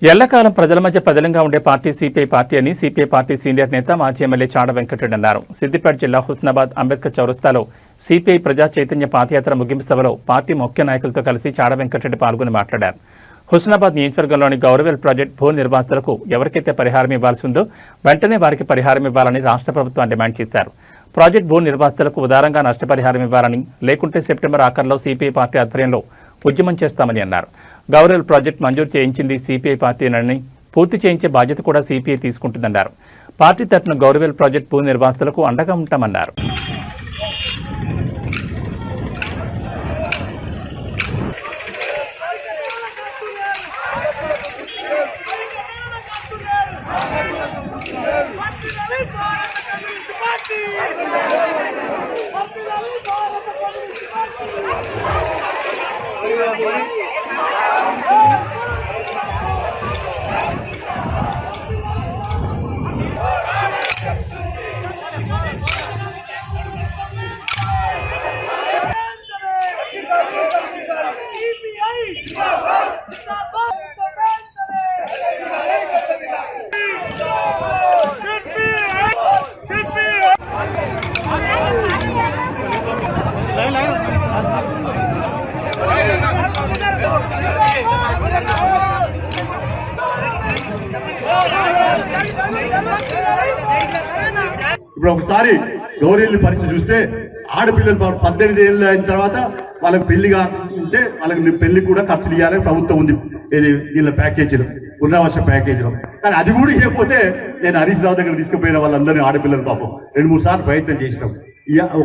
ఎల్లకాలం ప్రజల మధ్య పదిలంగా ఉండే పార్టీ సిపిఐ పార్టీ అని సిపిఐ పార్టీ సీనియర్ నేత మాజీ ఎమ్మెల్యే చాడ వెంకటరెడ్డి అన్నారు. సిద్దిపేట జిల్లా హుస్నాబాద్ అంబేద్కర్ చౌరస్తాలో సిపిఐ ప్రజా చైతన్య పాదయాత్ర ముగింపు సభలో పార్టీ ముఖ్య నాయకులతో కలిసి చాడ వెంకటరెడ్డి పాల్గొని మాట్లాడారు. హుస్నాబాద్ నియోజకవర్గంలోని గౌరవేల్ ప్రాజెక్టు భూ నిర్వాసితులకు ఎవరికైతే పరిహారం ఇవ్వాల్సి ఉందో వెంటనే వారికి పరిహారం ఇవ్వాలని రాష్ట్ర ప్రభుత్వం డిమాండ్ చేశారు. ప్రాజెక్టు భూ నిర్వాసితులకు ఉదారంగా నష్టపరిహారం ఇవ్వాలని, లేకుంటే సెప్టెంబర్ ఆఖరులో సిపిఐ పార్టీ ఆధ్వర్యంలో ఉద్యమం చేస్తామని అన్నారు. గౌరవేల్ ప్రాజెక్టు మంజూరు చేయించింది సిపిఐ పార్టీనని, పూర్తి చేయించే బాధ్యత కూడా సిపిఐ తీసుకుంటుందన్నారు. పార్టీ తరఫున గౌరవేల్ ప్రాజెక్టు భూ నిర్వాసితులకు అండగా ఉంటామన్నారు. ఇప్పుడు ఒకసారి గౌరీల్ని పరిస్థితి చూస్తే ఆడపిల్లలు 18 ఏళ్ళు అయిన తర్వాత వాళ్ళకి పెళ్లి కాకుంటే వాళ్ళకి పెళ్లి కూడా ఖర్చులు ఇవ్వాలని ప్రభుత్వం ఉంది. ఇది వీళ్ళ ప్యాకేజీలు, పునరావాస ప్యాకేజీలు. కానీ అది కూడా ఇవ్వకపోతే నేను హరీష్ రావు దగ్గర తీసుకుపోయిన వాళ్ళందరినీ ఆడపిల్లలు పాపం 2-3 సార్లు ప్రయత్నం చేసినాం.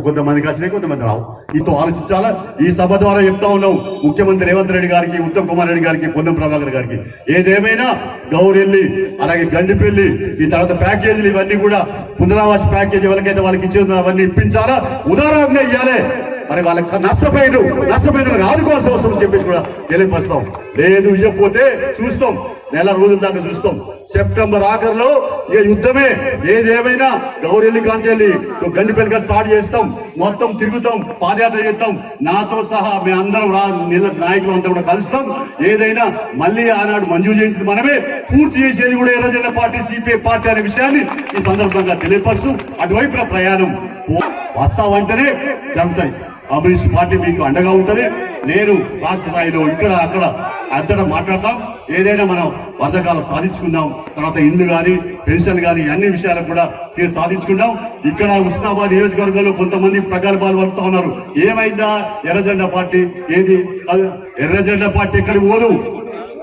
కొంతమందికి వచ్చినాయి, కొంతమంది రావు. దీంతో ఆలోచించాలా. ఈ సభ ద్వారా చెప్తా ఉన్నాం ముఖ్యమంత్రి రేవంత్ రెడ్డి గారికి, ఉత్తమ్ కుమార్ రెడ్డి గారికి, పొన్నం ప్రభాకర్ గారికి, ఏదేమైనా గౌరెల్లి అలాగే గండిపల్లి ఈ తర్వాత ప్యాకేజీలు ఇవన్నీ కూడా పునరావాస ప్యాకేజీ ఎవరికైతే వాళ్ళకి ఇచ్చేది అవన్నీ ఇప్పించాలా, ఉదారంగా ఇవ్వాలి. మరి వాళ్ళకి నష్టపోయిన ఆదుకోవాల్సిన అవసరం చెప్పేసి కూడా తెలియపరుస్తాం. లేదు ఇవ్వకపోతే చూస్తాం, నెల రోజుల దాకా చూస్తాం. సెప్టెంబర్ ఆఖరిలో ఇక యుద్ధమే. ఏదేమైనా గౌరెల్లి కాంచెల్లి గండిపల్లి గారు స్టార్ట్ చేస్తాం, మొత్తం తిరుగుతాం, పాదయాత్ర చేస్తాం. నాతో సహా మేము అందరం నాయకులు అంతా కూడా కలుస్తాం. ఏదైనా మళ్ళీ ఆనాడు మంజూరు చేసింది మనమే, పూర్తి చేసేది కూడా ఎర్రజెండా పార్టీ సిపిఐ పార్టీ అనే విషయాన్ని ఈ సందర్భంగా తెలియపరుస్తూ అటువైపున ప్రయాణం వస్తావంటేనే జరుగుతాయి. కమ్యూనిస్ట్ పార్టీ మీకు అండగా ఉంటది. నేను రాష్ట్ర స్థాయిలో ఇక్కడ అక్కడ అంతటా మాట్లాడతాం. ఏదైనా మనం వర్ధకాలం సాధించుకుందాం. తర్వాత ఇల్లు కానీ పెన్షన్ కానీ అన్ని విషయాలకు కూడా సాధించుకుందాం. ఇక్కడ హుస్నాబాద్ నియోజకవర్గంలో కొంతమంది ప్రగల్భాలు వలుపుతా ఉన్నారు. ఏమైందా ఎర్రజెండా పార్టీ? ఏది ఎర్రజెండా పార్టీ ఎక్కడికి పోదు.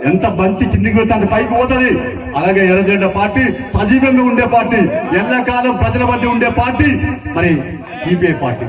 ఎంత బంతి కిందికి వెళ్తే అంత పైకి పోతుంది. అలాగే ఎర్రజెండా పార్టీ సజీవంగా ఉండే పార్టీ, ఎల్లకాలం ప్రజల మధ్య ఉండే పార్టీ మరి సిపిఐ పార్టీ.